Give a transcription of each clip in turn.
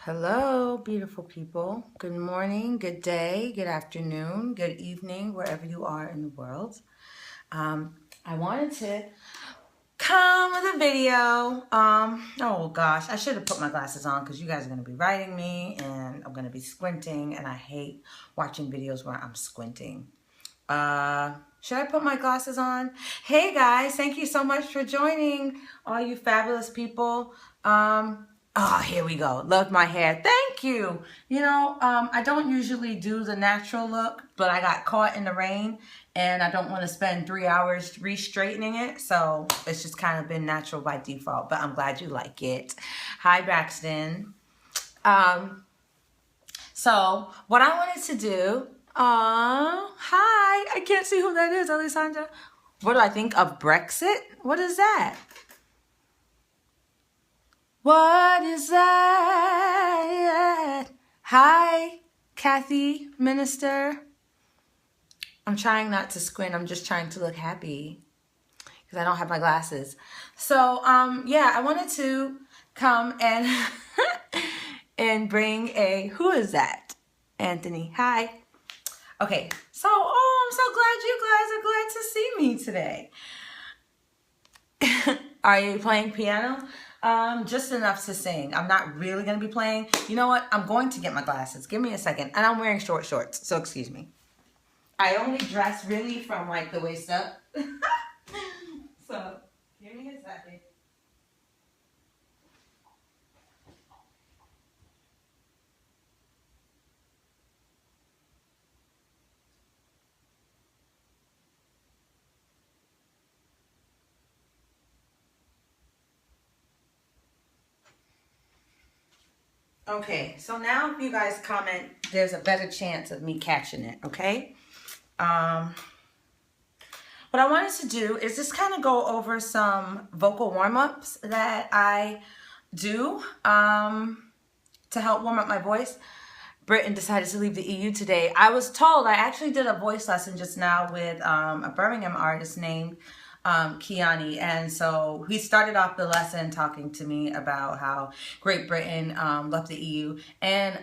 Hello, beautiful people. Good morning, good day, good afternoon, good evening, wherever you are in the world. I wanted to come with a video. Oh gosh, I should have put my glasses on because you guys are going to be writing me and I'm going to be squinting, and I hate watching videos where I'm squinting. Should I put my glasses on? Hey guys, thank you so much for joining, all you fabulous people. Here we go. Love my hair. Thank you. I don't usually do the natural look, but I got caught in the rain and I don't want to spend 3 hours re-straightening it. So it's just kind of been natural by default, but I'm glad you like it. Hi, Braxton. So what I wanted to do, hi, I can't see who that is, Alessandra. What do I think of Brexit? What is that? What is that? Hi, Kathy, Minister. I'm trying not to squint. I'm just trying to look happy because I don't have my glasses. So, yeah, I wanted to come and and bring a, who is that? Anthony, hi. Okay, so, I'm so glad you guys are glad to see me today. Are you playing piano? Just enough to sing. I'm not really going to be playing. You know what? I'm going to get my glasses. Give me a second. And I'm wearing short shorts, so excuse me. I only dress really from like the waist up. So, give me a second. Okay, so now if you guys comment, there's a better chance of me catching it, okay? What I wanted to do is just kind of go over some vocal warm-ups that I do to help warm up my voice. Britain decided to leave the EU today. I was told, I actually did a voice lesson just now with a Birmingham artist named Kiani, and so he started off the lesson talking to me about how Great Britain left the EU, and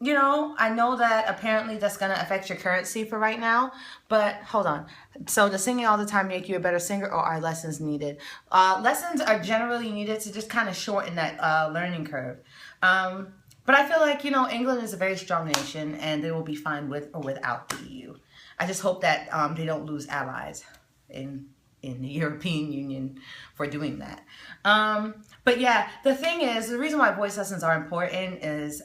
you know, I know that apparently that's going to affect your currency for right now, but hold on. So does singing all the time make you a better singer, or are lessons needed? Lessons are generally needed to just kind of shorten that learning curve. But I feel like, you know, England is a very strong nation and they will be fine with or without the EU. I just hope that they don't lose allies in the European Union for doing that. But yeah, the thing is, the reason why voice lessons are important is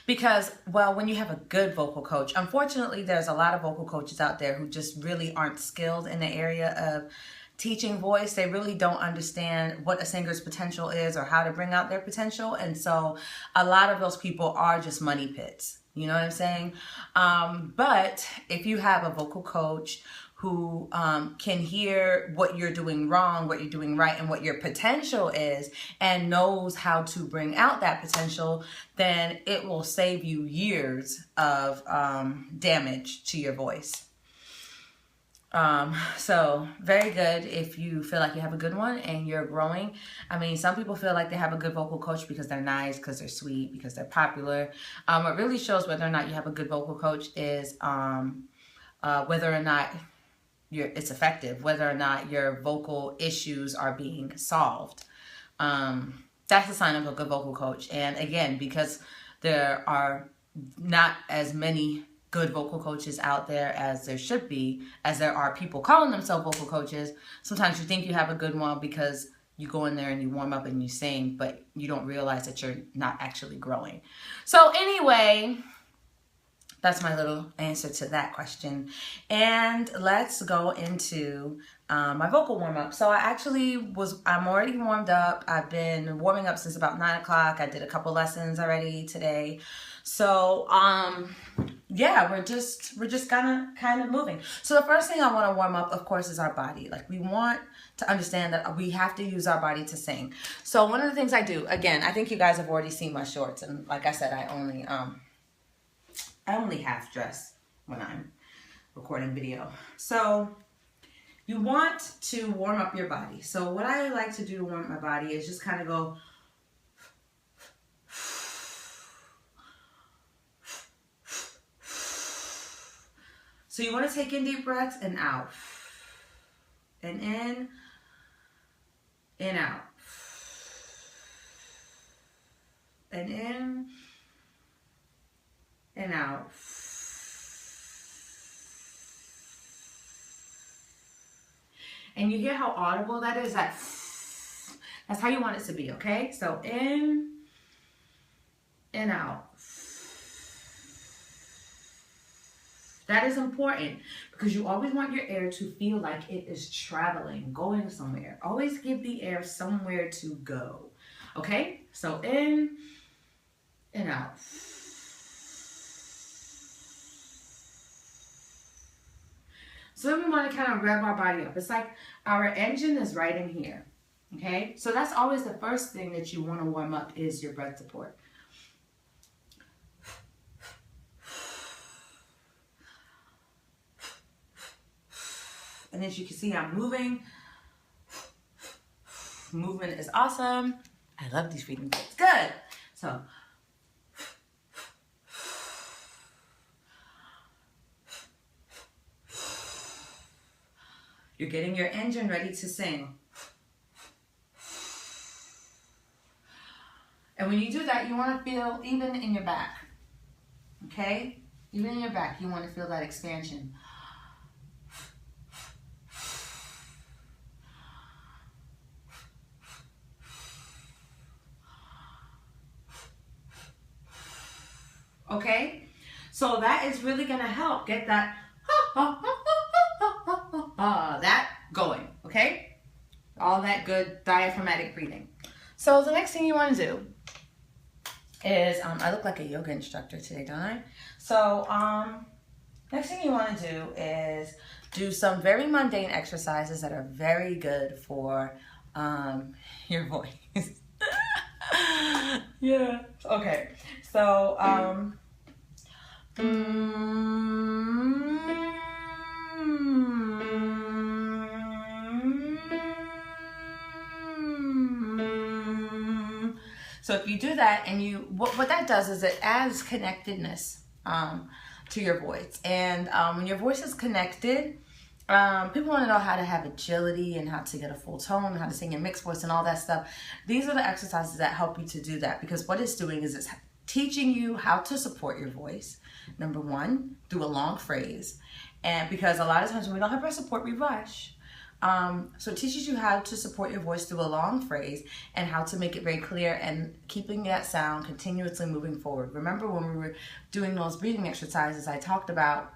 because, well, when you have a good vocal coach, unfortunately, there's a lot of vocal coaches out there who just really aren't skilled in the area of teaching voice. They really don't understand what a singer's potential is or how to bring out their potential. And so a lot of those people are just money pits. You know what I'm saying? But if you have a vocal coach who can hear what you're doing wrong, what you're doing right, and what your potential is, and knows how to bring out that potential, then it will save you years of damage to your voice. So very good if you feel like you have a good one and you're growing. I mean, some people feel like they have a good vocal coach because they're nice, because they're sweet, because they're popular. What really shows whether or not you have a good vocal coach is whether or not it's effective, whether or not your vocal issues are being solved. That's a sign of a good vocal coach. And again, because there are not as many good vocal coaches out there as there should be, as there are people calling themselves vocal coaches, sometimes you think you have a good one because you go in there and you warm up and you sing, but you don't realize that you're not actually growing. So anyway, that's my little answer to that question. And let's go into my vocal warm-up. So I'm already warmed up. I've been warming up since about 9 o'clock. I did a couple lessons already today. So yeah, we're just kind of moving. So the first thing I want to warm up, of course, is our body. Like, we want to understand that we have to use our body to sing. So one of the things I do, again, I think you guys have already seen my shorts, and like I said, I only half dress when I'm recording video. So you want to warm up your body. So what I like to do to warm up my body is just kind of go So you want to take in deep breaths and out. And in, out. And in, and out. And you hear how audible that is? That's how you want it to be, okay? So in and out. That is important because you always want your air to feel like it is traveling, going somewhere. Always give the air somewhere to go, okay? So in and out. So then we want to kind of rev our body up. It's like our engine is right in here, okay? So that's always the first thing that you want to warm up is your breath support. And as you can see, I'm moving. Movement is awesome. I love these breathing tips. Good. So, you're getting your engine ready to sing. And when you do that, you want to feel even in your back. Okay? Even in your back, you want to feel that expansion. Okay, so that is really going to help get that that going, okay? All that good diaphragmatic breathing. So the next thing you want to do is, I look like a yoga instructor today, don't I? So next thing you want to do is do some very mundane exercises that are very good for your voice. Yeah. Okay. So, so if you do that and what that does is it adds connectedness to your voice. And when your voice is connected, people want to know how to have agility and how to get a full tone, how to sing your mixed voice and all that stuff. These are the exercises that help you to do that, because what it's doing is it's teaching you how to support your voice. Number one, through a long phrase. And because a lot of times when we don't have breath support, we rush. So it teaches you how to support your voice through a long phrase and how to make it very clear and keeping that sound continuously moving forward. Remember when we were doing those breathing exercises, I talked about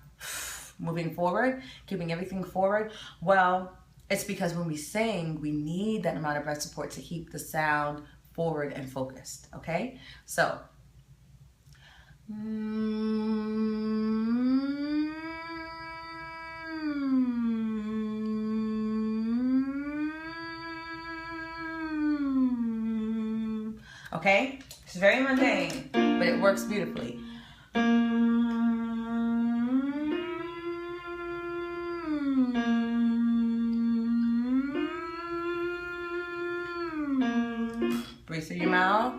moving forward, keeping everything forward. Well, it's because when we sing, we need that amount of breath support to keep the sound forward and focused, okay? So, okay? It's very mundane, but it works beautifully. Breathe through your mouth.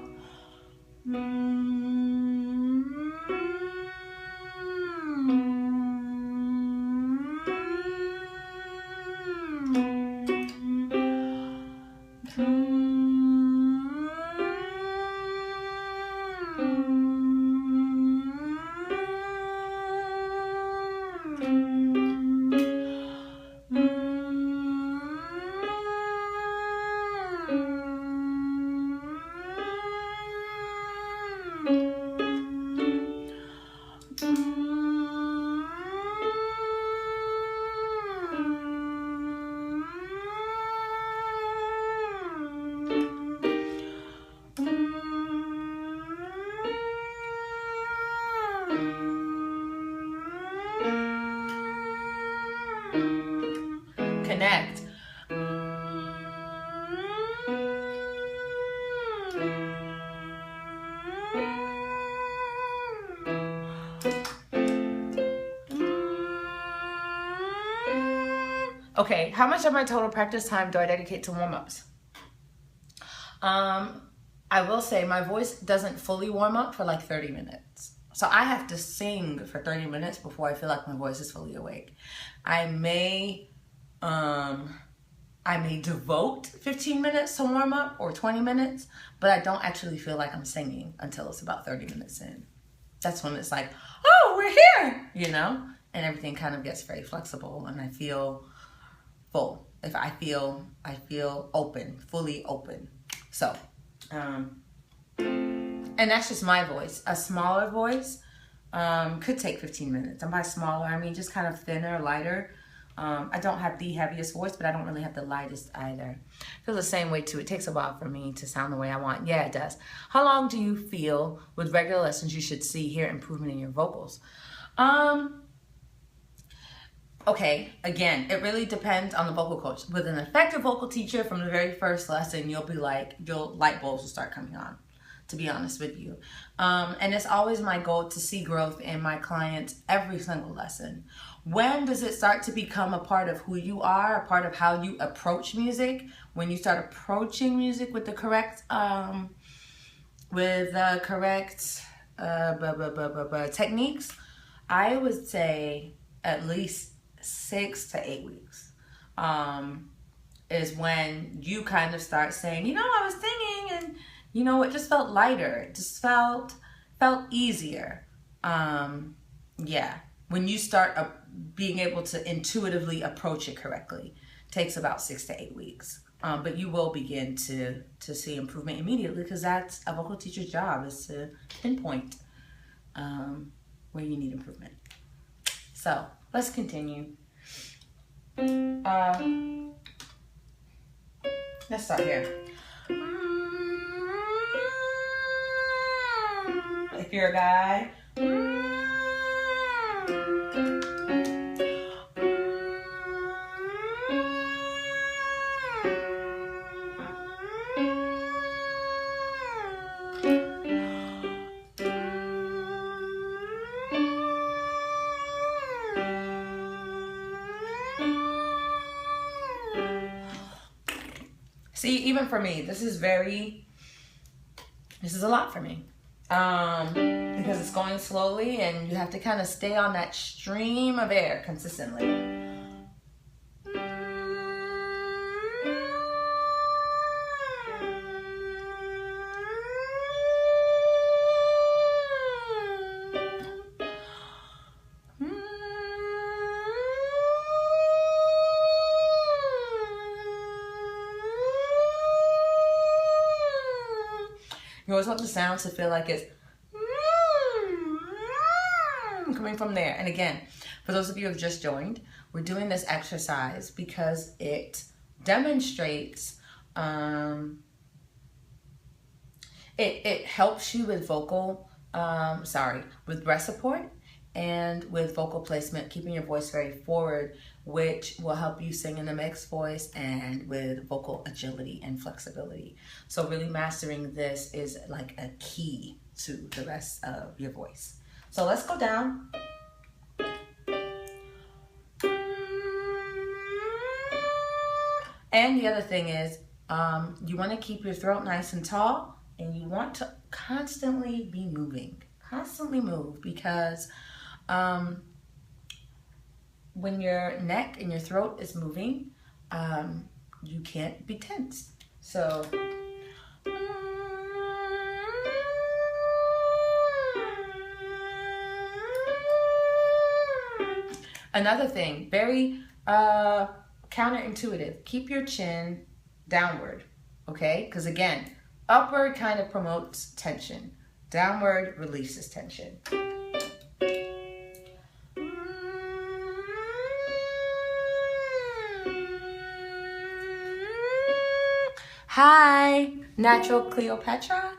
Connect. Okay, how much of my total practice time do I dedicate to warm-ups? I will say my voice doesn't fully warm up for like 30 minutes. So I have to sing for 30 minutes before I feel like my voice is fully awake. I may devote 15 minutes to warm up or 20 minutes, but I don't actually feel like I'm singing until it's about 30 minutes in. That's when it's like, oh, we're here, you know? And everything kind of gets very flexible and I feel full. If I feel open, fully open. So, and that's just my voice. A smaller voice could take 15 minutes. And by smaller, I mean just kind of thinner, lighter. I don't have the heaviest voice, but I don't really have the lightest either. I feel the same way too. It takes a while for me to sound the way I want. Yeah, it does. How long do you feel with regular lessons you should hear improvement in your vocals? Okay, again, it really depends on the vocal coach. With an effective vocal teacher from the very first lesson, light bulbs will start coming on, to be honest with you. And it's always my goal to see growth in my clients every single lesson. When does it start to become a part of who you are, a part of how you approach music? When you start approaching music with the correct, techniques, I would say at least 6 to 8 weeks is when you kind of start saying, you know, I was singing and, you know, it just felt lighter. It just felt easier. Yeah. When you start being able to intuitively approach it correctly, it takes about 6 to 8 weeks. But you will begin to see improvement immediately because that's a vocal teacher's job, is to pinpoint where you need improvement. So let's continue. Let's start here. If you're a guy, see, even for me, this is a lot for me. Because it's going slowly and you have to kind of stay on that stream of air consistently. You always want the sound to feel like it's coming from there. And again, for those of you who have just joined, we're doing this exercise because it demonstrates, it helps you with with breath support and with vocal placement, keeping your voice very forward, which will help you sing in the mixed voice and with vocal agility and flexibility. So really mastering this is like a key to the rest of your voice. So let's go down. And the other thing is, you want to keep your throat nice and tall, and you want to constantly be moving. Constantly move, because when your neck and your throat is moving, you can't be tense. So another thing, very counterintuitive, keep your chin downward, okay? Because again, upward kind of promotes tension. Downward releases tension. Hi, Natural Cleopatra.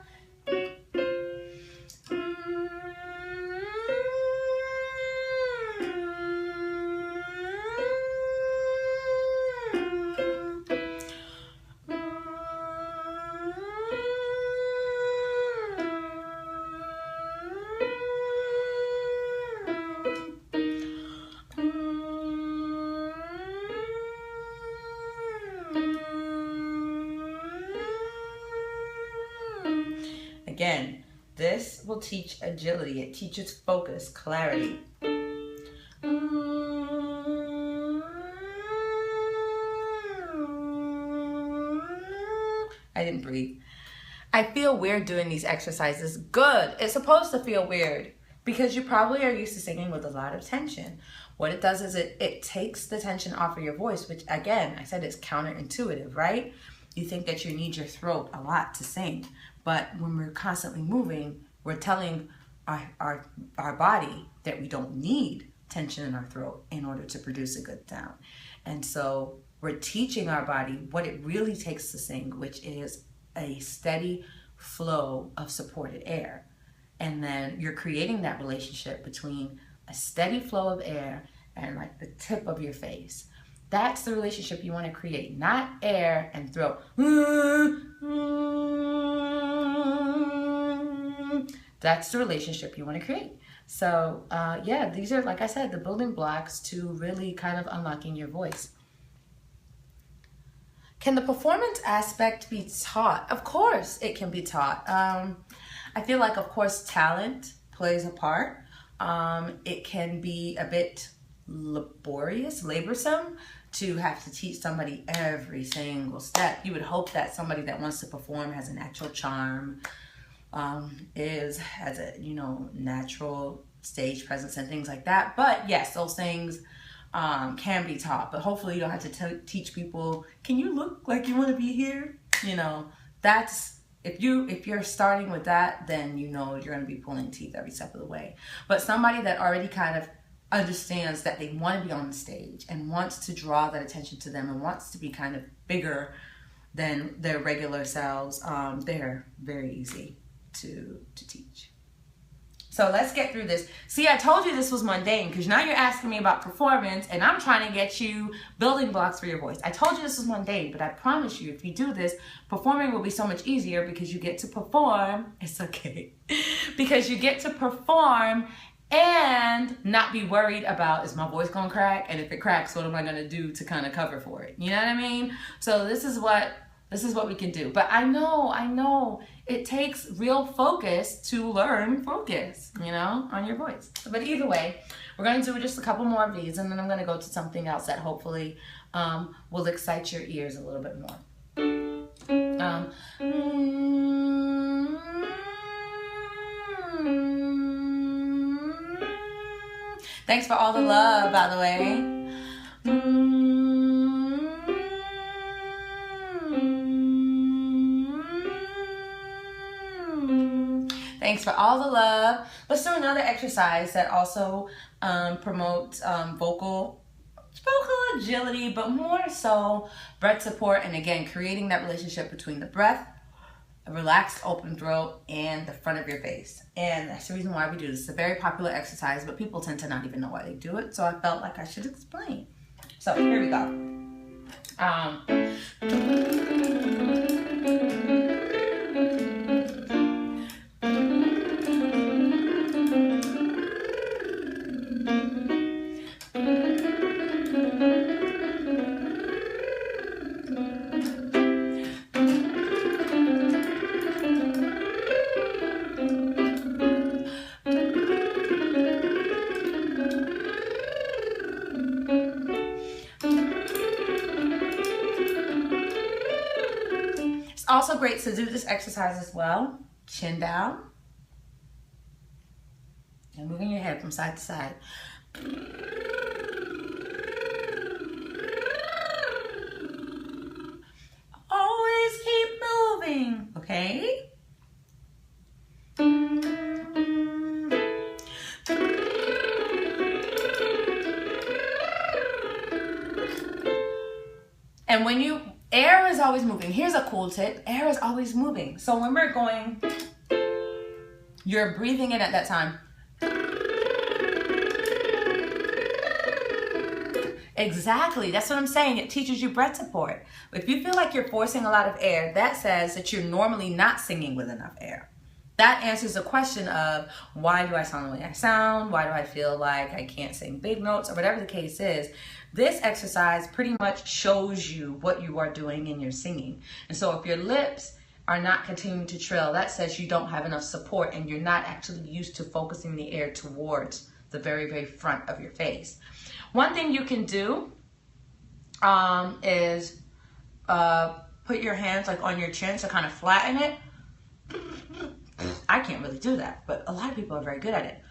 Again, This will teach agility. It teaches focus, clarity. I didn't breathe. I feel weird doing these exercises. Good. It's supposed to feel weird because you probably are used to singing with a lot of tension. What it does is it takes the tension off of your voice, which again, I said it's counterintuitive, right? You think that you need your throat a lot to sing, but when we're constantly moving, we're telling our body that we don't need tension in our throat in order to produce a good sound. And so we're teaching our body what it really takes to sing, which is a steady flow of supported air. And then you're creating that relationship between a steady flow of air and like the tip of your face. That's the relationship you want to create, not air and throat. That's the relationship you want to create. So yeah, these are, like I said, the building blocks to really kind of unlocking your voice. Can the performance aspect be taught? Of course it can be taught. I feel like, of course, talent plays a part. It can be a bit laborsome to have to teach somebody every single step. You would hope that somebody that wants to perform has a natural charm, has a, natural stage presence and things like that. But yes, those things can be taught, but hopefully you don't have to teach people, can you look like you want to be here? That's, if you're starting with that, then you're going to be pulling teeth every step of the way. But somebody that already kind of understands that they want to be on the stage and wants to draw that attention to them and wants to be kind of bigger than their regular selves, they're very easy to teach. So let's get through this. See, I told you this was mundane because now you're asking me about performance and I'm trying to get you building blocks for your voice. I told you this was mundane, but I promise you, if you do this, performing will be so much easier because you get to perform. It's okay. Because you get to perform and not be worried about, is my voice gonna crack? And if it cracks, what am I gonna do to kind of cover for it? You know what I mean? So this is what we can do. But I know it takes real focus to learn focus, on your voice. But either way, we're going to do just a couple more of these, and then I'm going to go to something else that hopefully will excite your ears a little bit more. Thanks for all the love, by the way. Thanks for all the love. Let's do another exercise that also promotes vocal agility, but more so breath support. And again, creating that relationship between the breath, a relaxed open throat, and the front of your face. And that's the reason why we do this. It's a very popular exercise, but people tend to not even know why they do it. So I felt like I should explain. So here we go. Also great to do this exercise as well. Chin down and moving your head from side to side. Always keep moving, okay? And when air is always moving. Here's a cool tip. Air is always moving. So when we're going, you're breathing in at that time. Exactly. That's what I'm saying. It teaches you breath support. If you feel like you're forcing a lot of air, that says that you're normally not singing with enough air. That answers the question of, why do I sound the way I sound? Why do I feel like I can't sing big notes, or whatever the case is? This exercise pretty much shows you what you are doing in your singing. And so if your lips are not continuing to trill, that says you don't have enough support and you're not actually used to focusing the air towards the very, very front of your face. One thing you can do is put your hands like on your chin to kind of flatten it. I can't really do that, but a lot of people are very good at it.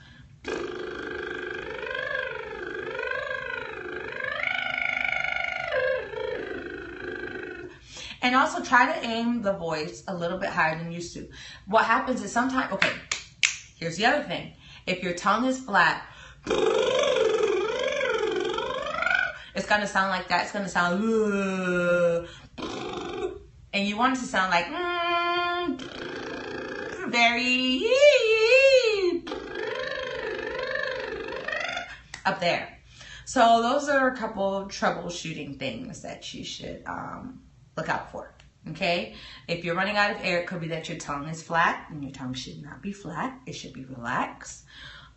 And also try to aim the voice a little bit higher than you used to. What happens is sometimes, okay, here's the other thing. If your tongue is flat, it's going to sound like that. It's going to sound, and you want it to sound like, very up there. So those are a couple troubleshooting things that you should look out for. Okay, if you're running out of air, it could be that your tongue is flat, and your tongue should not be flat. It should be relaxed.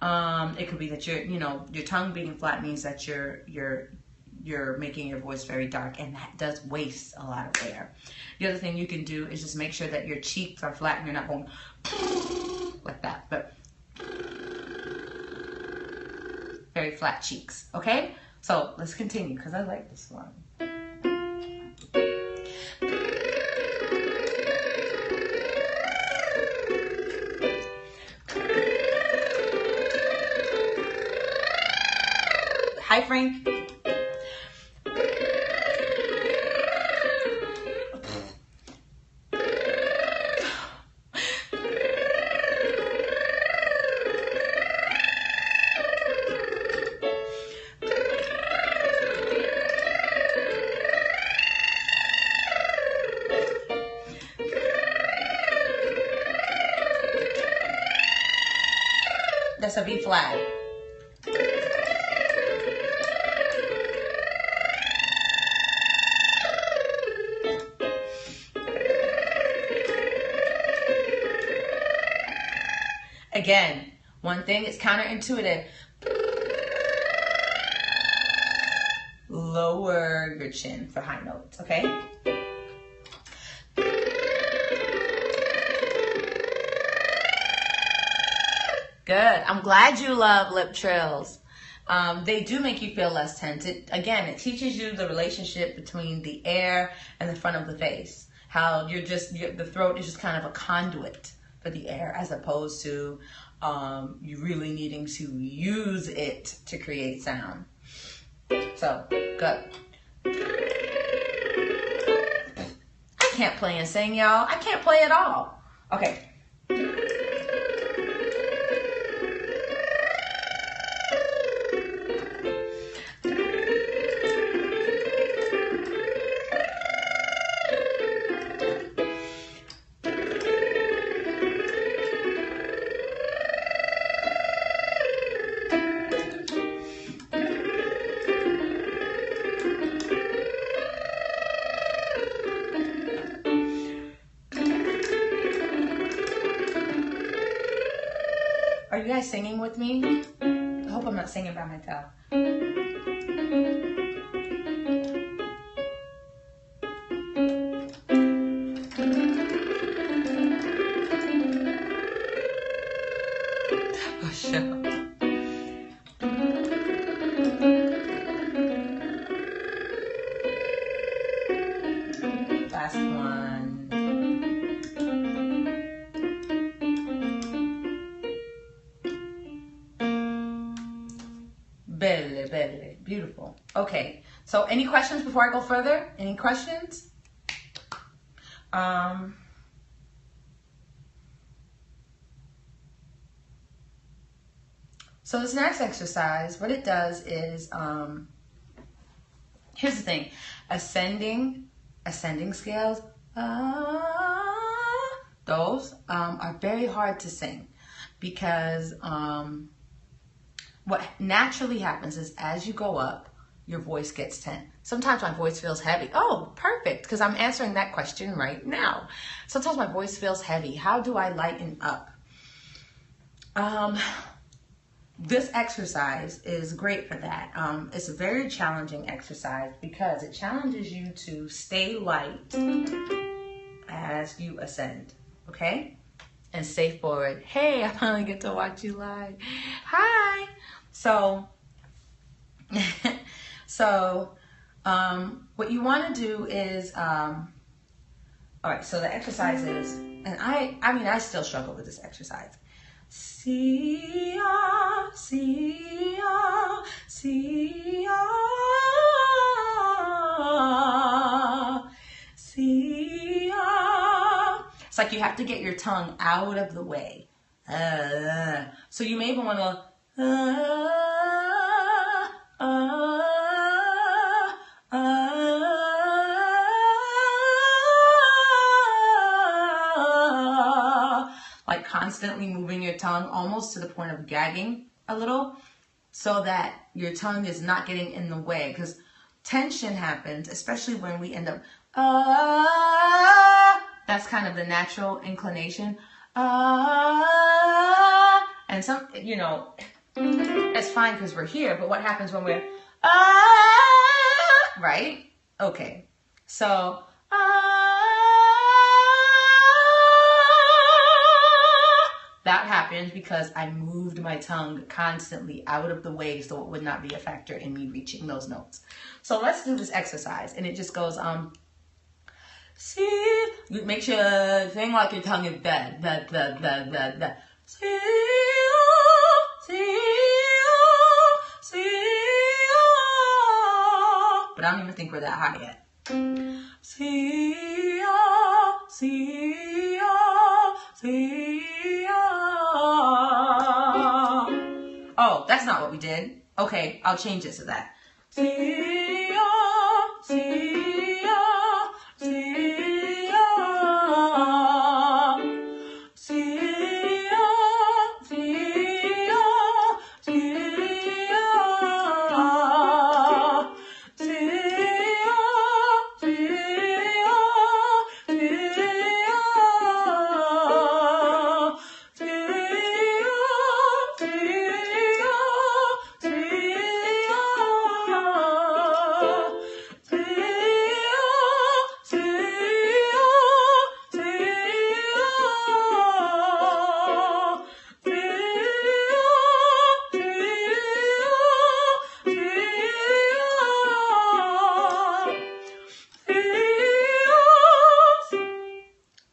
It could be that your tongue being flat means that you're making your voice very dark, and that does waste a lot of air. The other thing you can do is just make sure that your cheeks are flat and you're not going like that, but very flat cheeks. Okay, so let's continue because I like this one. Hi, Frank. That's a B flat. Again, one thing is counterintuitive. Lower your chin for high notes, okay? Good. I'm glad you love lip trills. They do make you feel less tense. Again, it teaches you the relationship between the air and the front of the face. How the throat is just kind of a conduit for the air, as opposed to you really needing to use it to create sound. So, good. I can't play and sing, y'all. I can't play at all. Okay. Are you guys singing with me? I hope I'm not singing by myself. Oh, shit. Last one. Belle, belle. Beautiful. Okay. So any questions before I go further? Any questions? So this next exercise, what it does is, here's the thing. Ascending scales, those are very hard to sing because what naturally happens is as you go up, your voice gets tense. Sometimes my voice feels heavy. Oh, perfect, because I'm answering that question right now. Sometimes my voice feels heavy. How do I lighten up? This exercise is great for that. It's a very challenging exercise because it challenges you to stay light as you ascend, okay? And stay forward. Hey, I finally get to watch you live. Hi. So, what you want to do is, all right, so the exercise is, and I still struggle with this exercise. See, see, see, see. It's like you have to get your tongue out of the way. So you may even want to like constantly moving your tongue almost to the point of gagging a little, so that your tongue is not getting in the way, because tension happens, especially when we end up that's kind of the natural inclination, and some, you know, it's fine because we're here, but what happens when we're right? Okay, so that happens because I moved my tongue constantly out of the way, so it would not be a factor in me reaching those notes. So let's do this exercise, and it just goes see, make sure sing like your tongue is dead. See, see, see, but I don't even think we're that high yet. See, see, see. Oh, that's not what we did. Okay, I'll change it to that. See, see, see.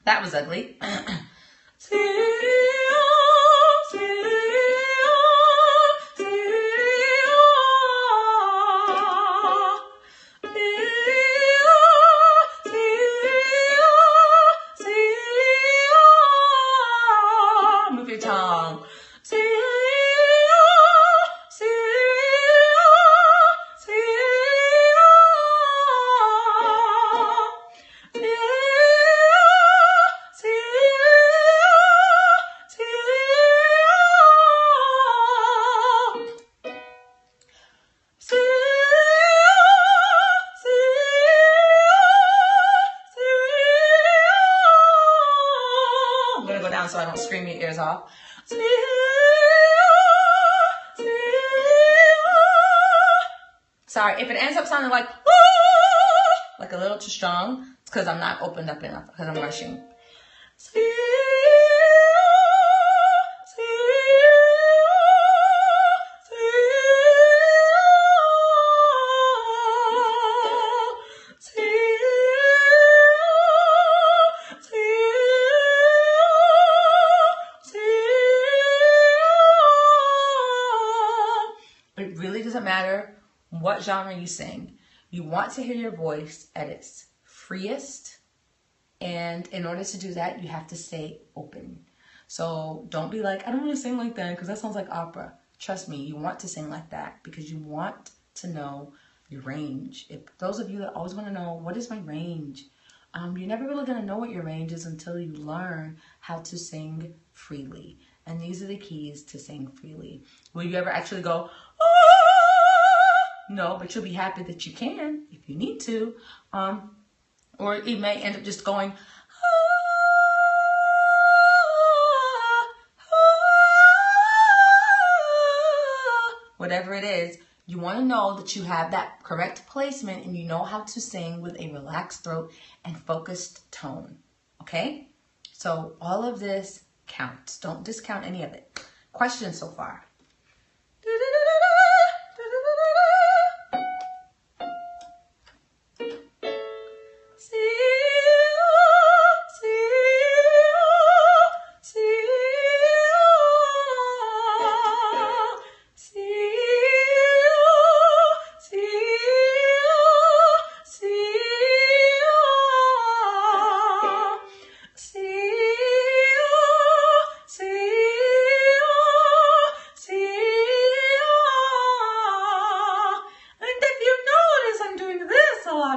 That was ugly. Move your tongue. I'm gonna go down so I don't scream your ears off. Sorry, if it ends up sounding like a little too strong, it's because I'm not opened up enough, because I'm rushing. It really doesn't matter what genre you sing. You want to hear your voice at its freest, and in order to do that, you have to stay open. So don't be like, I don't want to sing like that because that sounds like opera. Trust me, you want to sing like that because you want to know your range. If those of you that always want to know, what is my range? You're never really going to know what your range is until you learn how to sing freely. And these are the keys to sing freely. Will you ever actually go, no, but you'll be happy that you can if you need to. Or it may end up just going, whatever it is. You want to know that you have that correct placement and you know how to sing with a relaxed throat and focused tone. Okay? So all of this counts. Don't discount any of it. Questions so far?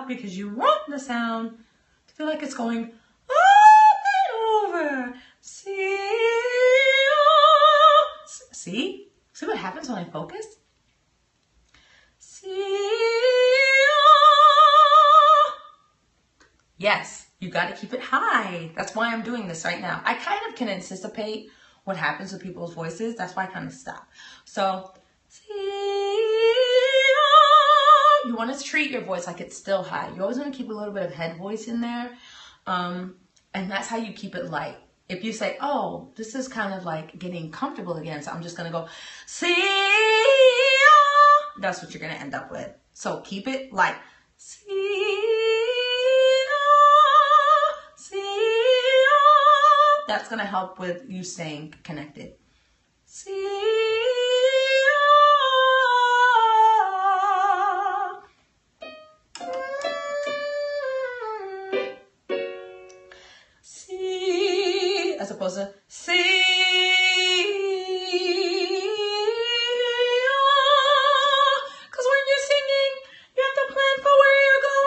Because you want the sound to feel like it's going up and over. See? See what happens when I focus? Yes, you got to keep it high. That's why I'm doing this right now. I kind of can anticipate what happens with people's voices. That's why I kind of stop. So, you want to treat your voice like it's still high. You always want to keep a little bit of head voice in there. And that's how you keep it light. If you say, oh, this is kind of like getting comfortable again, so I'm just going to go, see, that's what you're going to end up with. So keep it light. That's going to help with you staying connected. As opposed to see. Because when you're singing, you have to plan for where you're going.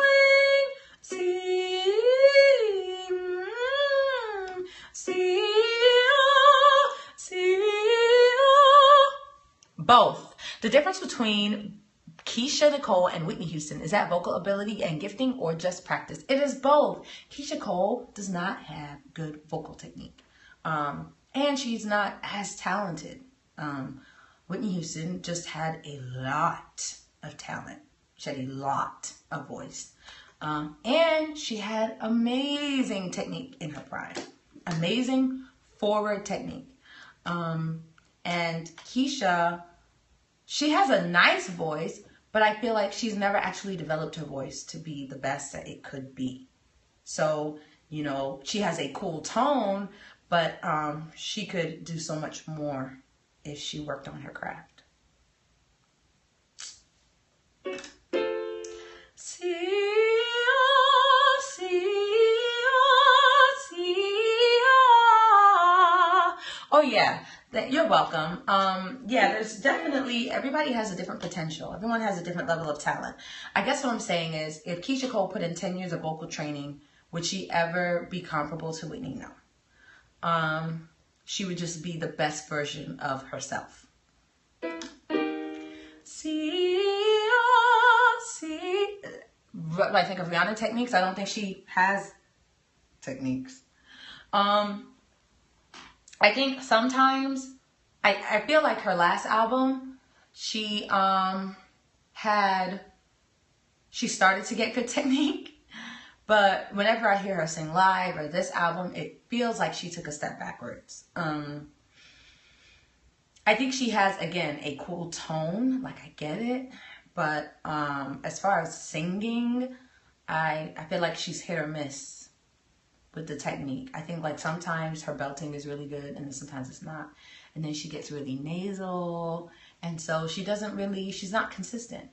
Both. The difference between Keisha Nicole and Whitney Houston, is that vocal ability and gifting or just practice? It is both. Keisha Cole does not have good vocal technique. And she's not as talented. Whitney Houston just had a lot of talent. She had a lot of voice. And she had amazing technique in her prime. Amazing forward technique. And Keisha, she has a nice voice, but I feel like she's never actually developed her voice to be the best that it could be. So, you know, she has a cool tone, but she could do so much more if she worked on her craft. Oh yeah, you're welcome. Yeah, there's definitely, everybody has a different potential. Everyone has a different level of talent. I guess what I'm saying is, if Keisha Cole put in 10 years of vocal training, would she ever be comparable to Whitney? No. She would just be the best version of herself. But I think of Rihanna techniques, I don't think she has techniques. I think sometimes, I feel like her last album, she started to get good technique, but whenever I hear her sing live or this album, it feels like she took a step backwards. I think she has, again, a cool tone, like I get it, but as far as singing, I feel like she's hit or miss with the technique. I think like sometimes her belting is really good and then sometimes it's not. And then she gets really nasal. And so she doesn't really, she's not consistent.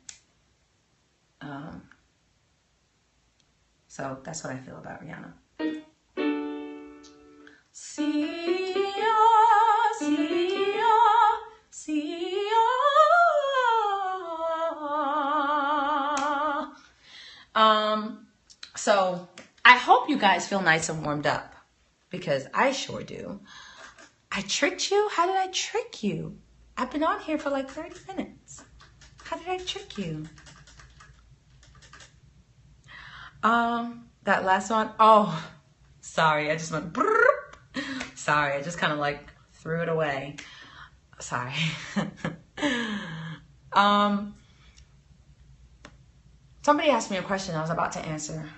So that's what I feel about Rihanna. So I hope you guys feel nice and warmed up, because I sure do. I tricked you? How did I trick you? I've been on here for like 30 minutes. How did I trick you? That last one, oh, sorry, I just went brrr. Sorry, I just kind of like threw it away. Sorry. Somebody asked me a question I was about to answer.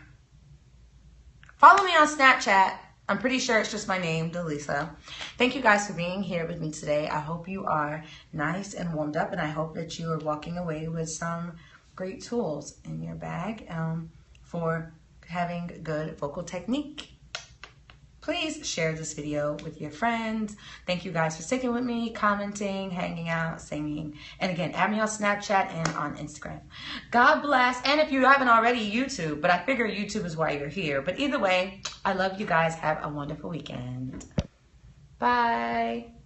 Follow me on Snapchat. I'm pretty sure it's just my name, Delisa. Thank you guys for being here with me today. I hope you are nice and warmed up, and I hope that you are walking away with some great tools in your bag for having good vocal technique. Please share this video with your friends. Thank you guys for sticking with me, commenting, hanging out, singing. And again, add me on Snapchat and on Instagram. God bless. And if you haven't already, YouTube. But I figure YouTube is why you're here. But either way, I love you guys. Have a wonderful weekend. Bye.